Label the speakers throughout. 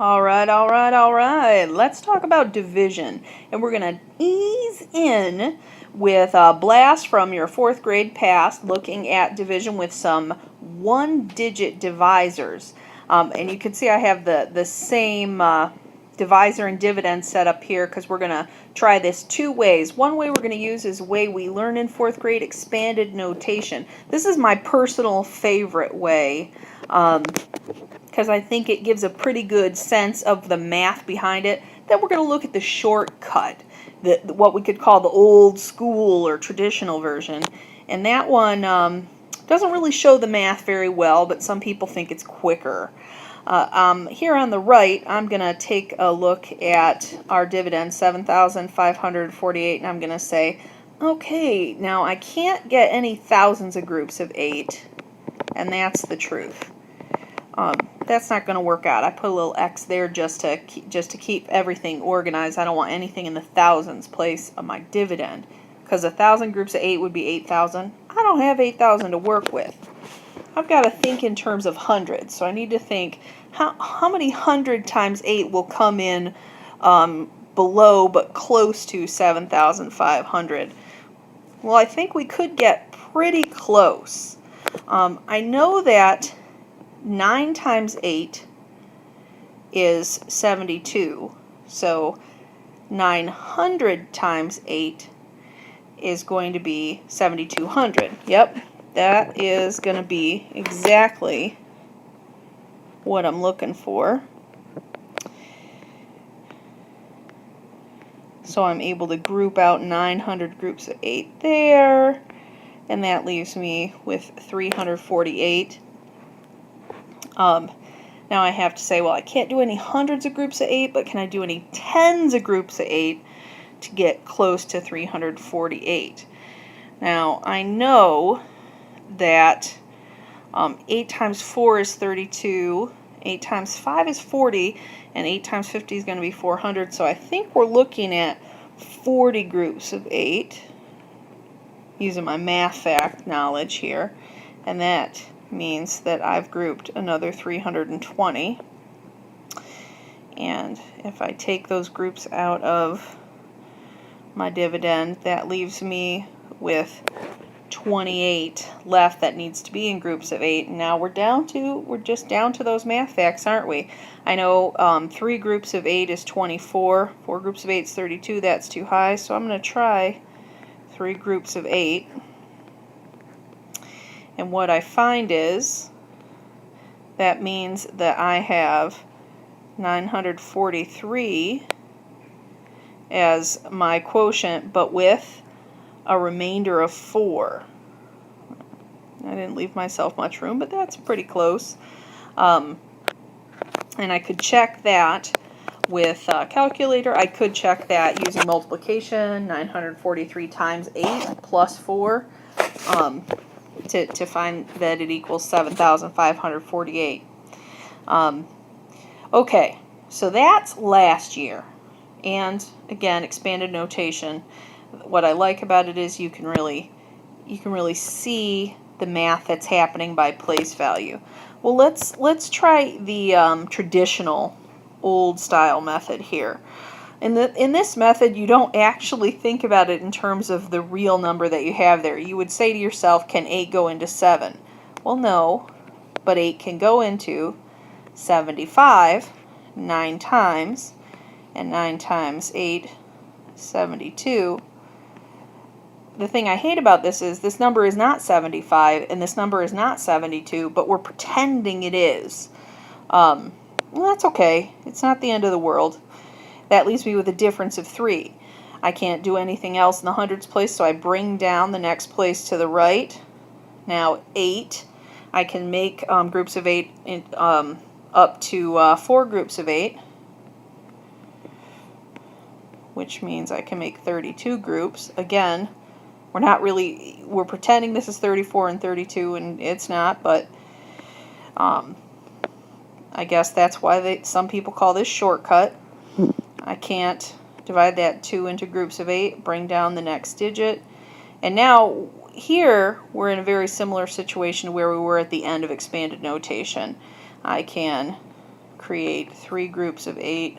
Speaker 1: All right, all right, all right. Let's talk about division. And we're going to ease in with a blast from your 4th grade past, looking at division with some one-digit divisors. And you can see I have the same divisor and dividend set up here because we're going to try this 2 ways. One way we're going to use is the way we learn in 4th grade, expanded notation. This is my personal favorite way. Because I think it gives a pretty good sense of the math behind it. Then we're going to look at the shortcut, what we could call the old school or traditional version. And that one doesn't really show the math very well, but some people think it's quicker. Here on the right, I'm going to take a look at our dividend, 7,548, and I'm going to say, okay, now I can't get any thousands of groups of 8, and that's the truth. That's not going to work out. I put a little X there just to keep everything organized. I don't want anything in the thousands place of my dividend, because 1,000 groups of 8 would be 8,000. I don't have 8,000 to work with. I've got to think in terms of hundreds. So I need to think how many 100 times 8 will come in below but close to 7,500. Well, I think we could get pretty close. I know that 9 times 8 is 72, so 900 times 8 is going to be 7,200. Yep, that is going to be exactly what I'm looking for. So I'm able to group out 900 groups of 8 there, and that leaves me with 348. Now I have to say, well, I can't do any hundreds of groups of 8, but can I do any tens of groups of 8 to get close to 348? Now, I know that 8 times 4 is 32, 8 times 5 is 40, and 8 times 50 is going to be 400, so I think we're looking at 40 groups of 8, using my math fact knowledge here, and that means that I've grouped another 320. And if I take those groups out of my dividend, that leaves me with 28 left that needs to be in groups of 8. And now we're just down to those math facts, aren't we? I know 3 groups of 8 is 24, 4 groups of 8 is 32. That's too high, so I'm going to try 3 groups of 8. And what I find is that means that I have 943 as my quotient, but with a remainder of 4. I didn't leave myself much room, but that's pretty close. And I could check that with a calculator. I could check that using multiplication, 943 times 8 plus 4. To find that it equals 7,548. Okay, so that's last year. And again, expanded notation. What I like about it is you can really see the math that's happening by place value. Well, let's try the traditional old style method here. In this method, you don't actually think about it in terms of the real number that you have there. You would say to yourself, can 8 go into 7? Well, no, but 8 can go into 75 9 times, and 9 times 8, 72. The thing I hate about this is this number is not 75, and this number is not 72, but we're pretending it is. Well, that's okay. It's not the end of the world. That leaves me with a difference of 3. I can't do anything else in the hundreds place, so I bring down the next place to the right. Now 8. I can make groups of 8 up to 4 groups of 8, which means I can make 32 groups. Again, we're pretending this is 34 and 32, and it's not, but I guess that's why some people call this shortcut. I can't divide that 2 into groups of 8, bring down the next digit. And now here we're in a very similar situation where we were at the end of expanded notation. I can create 3 groups of 8,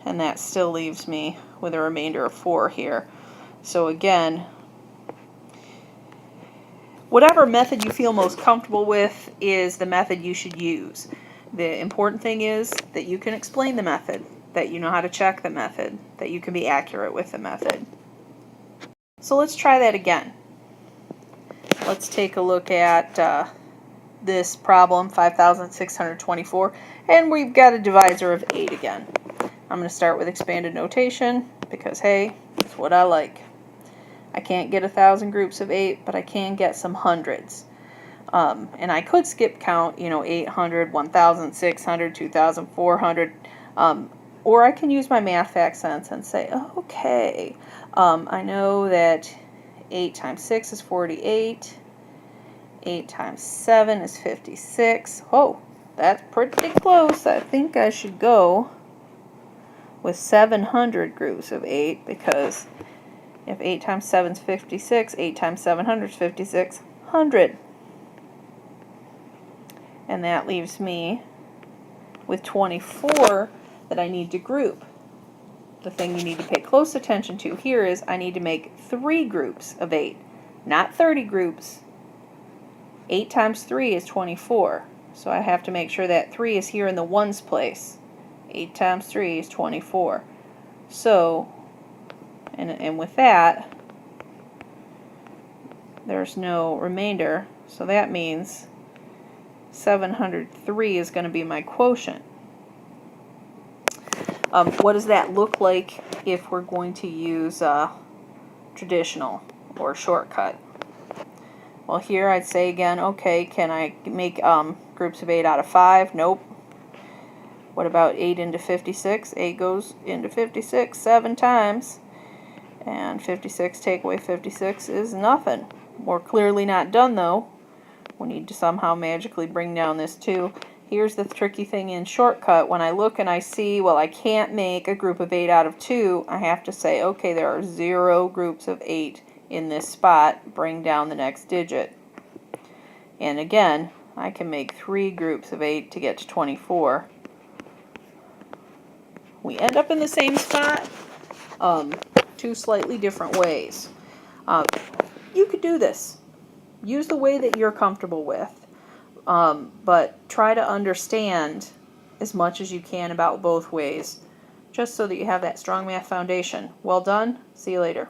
Speaker 1: and that still leaves me with a remainder of 4 here. So again, whatever method you feel most comfortable with is the method you should use. The important thing is that you can explain the method, that you know how to check the method, that you can be accurate with the method. So let's try that again. Let's take a look at this problem, 5,624, and we've got a divisor of 8 again. I'm going to start with expanded notation because, hey, that's what I like. I can't get 1,000 groups of 8, but I can get some hundreds. And I could skip count, 800, 1,600, 2,400, or I can use my math fact sense and say, okay, I know that 8 times 6 is 48, 8 times 7 is 56. Oh, that's pretty close. I think I should go with 700 groups of 8, because if 8 times 7 is 56, 8 times 700 is 5,600. And that leaves me with 24 that I need to group. The thing you need to pay close attention to here is I need to make 3 groups of 8, not 30 groups. 8 times 3 is 24, so I have to make sure that 3 is here in the ones place. 8 times 3 is 24. So, and with that, there's no remainder, so that means 703 is going to be my quotient. What does that look like if we're going to use traditional or shortcut? Well, here I'd say again, okay, can I make groups of 8 out of 5? Nope. What about 8 into 56? 8 goes into 56 7 times. And 56 take away 56 is nothing. We're clearly not done though. We need to somehow magically bring down this 2. Here's the tricky thing in shortcut. When I look and I see, well, I can't make a group of 8 out of 2, I have to say, okay, there are 0 groups of 8 in this spot. Bring down the next digit. And again, I can make 3 groups of 8 to get to 24. We end up in the same spot, 2 slightly different ways. You could do this. Use the way that you're comfortable with. But try to understand as much as you can about both ways, just so that you have that strong math foundation. Well done. See you later.